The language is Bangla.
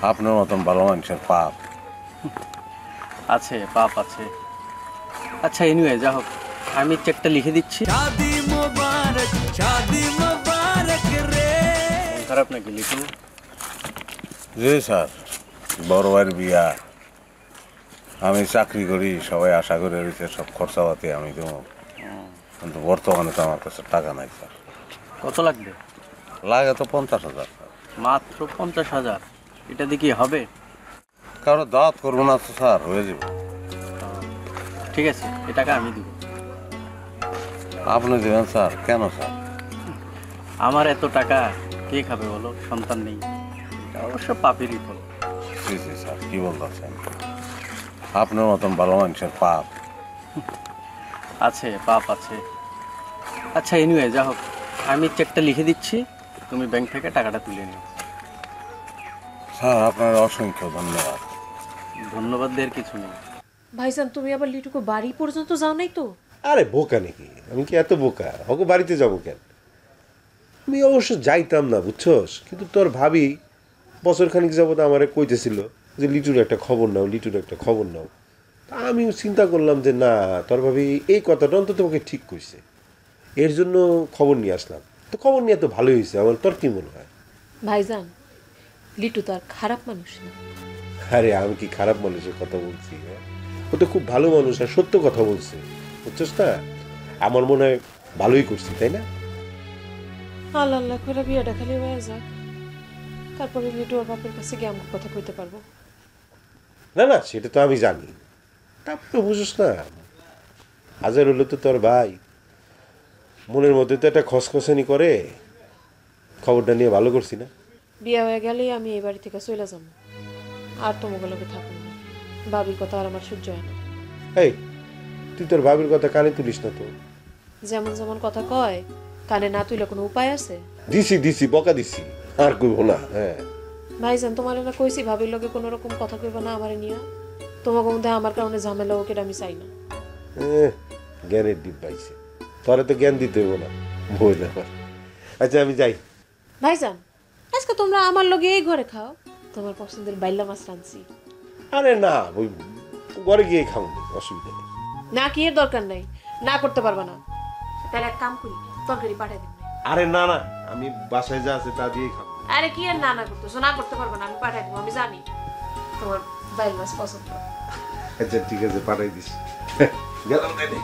আপনার মতন ভালো মানুষের পাপ আছে, পাপ আছে। আচ্ছা, এনিওয়ে যা হোক, আমি চেকটা লিখে দিচ্ছি। মন খারাপ নাকি লিখুন? জি স্যার, বড় ভাইয়ের বিয়া, আমি চাকরি করি, সবাই আশা করে রয়েছে সব খরচাপাতি আমি দেবো, কিন্তু বর্তমানে তো আমার কাছে টাকা নাই স্যার। কত লাগবে? লাগে তো 50,000 স্যার। মাত্র 50,000? এটা দিয়ে কি হবে? কারো দাওয়াত করবো না তো স্যার, হয়ে যাবে। ঠিক আছে, এ টাকা আমি দিব। আপনি দেবেন স্যার? কেন স্যার? আমার এত টাকা কে খাবে বলো? সন্তান নেই, এটা অবশ্য পাপেরই ফল। জি জি স্যার, কি বলতেছেন? আপনার মতন ভালো মানুষের পাপ আছে, পাপ আছে। আচ্ছা, এনিওয়ে যা হোক, আমি চেকটা লিখে দিচ্ছি, তুমি ব্যাংক থেকে টাকাটা তুলে নিও। স্যার, আপনার অসংখ্য ধন্যবাদ। ধন্যবাদ দেওয়ার কিছু নেই। ভাইজান, তুমি আবার লিটুকো বাড়ি পর্যন্ত যাও নাই তো? আরে বোকা নাকি আমি? কি এত বোকা? ওকে বাড়িতে যাবো কেন? আমি অবশ্য যাইতাম না, বুঝছস, কিন্তু তোর ভাবি বছরখানিক যাবত আমারে কইতেছিল যে লিটুর একটা খবর নাও, লিটুর একটা খবর নাও। তা আমি চিন্তা করলাম যে না, তোর ভাবি এই কথাটা অন্তত তোমাকে ঠিক কইছে, এর জন্য খবর নিয়ে আসলাম। তো খবর নিয়ে তো ভালোই হয়েছে আমার। তোর কি মনে হয়? ভাইজান, লিটু তো আর খারাপ মানুষ না। আরে আমি কি খারাপ মানুষের কথা বলছি? হ্যাঁ, ও তো খুব ভালো মানুষ আর সত্য কথা বলছে, বুঝছস না? আমার মনে হয় ভালোই করছি, তাই না? আল্লাহ আল্লাহ করে বিয়েটা খালি হয়ে যাক, তারপরে লিটু ওর বাপের কাছে গিয়ে আমার কথা কইতে পারবো। না না, সেটা তো আমি জানি। তারপরে বুঝোস না, হাজার হলো তো তোর ভাই, মনের মধ্যে তো একটা খসখসানি করে। খবরটা নিয়ে ভালো করছি না? বিয়ে হয়ে গেলেই আমি এই বাড়ি থেকে চলে যাবো, আর তোমাকে লোকে থাকবো না। বাবির কথা আর আমার সহ্য হয় না। এই, তুই তোর ভাবির কথা কানে তুলিস না তো। যেমন যেমন কথা কয়, কানে না তুইলে কোনো উপায় আছে? দিছি দিছি, বকা দিছি, আর কইব না। হ্যাঁ ভাইজান, তোমার না কইছি ভাবির লোকে কোনো রকম কথা কইবা না আমারে নিয়ে। তোমাকে মধ্যে আমার কারণে ঝামেলা হোক, এটা আমি চাই না। জ্ঞানের ডিপ পাইছে, তোরে তো জ্ঞান দিতে হইব না, বই না। আচ্ছা আমি যাই। ভাইজান, আজকে তোমরা আমার লগে এই ঘরে খাও, তোমার পছন্দের বাইলা মাছ রাঁধছি। আরে না, ওই ঘরে গিয়ে খাবো, অসুবিধা নেই। না কি এর দরকার নাই, না করতে পারবা না? তাহলে এক কাম করি, তরকারি পাঠাই দিন। আরে না না, আমি বাসায় যা আছে তা দিয়েই খাবো। আরে কি আর না না করতেছো? না করতে পারবা না, আমি পাঠাই দেবো, আমি জানি তোমার বাইল মাছ পছন্দ। আচ্ছা ঠিক আছে, পাঠাই দিস। গেলাম তাইলে।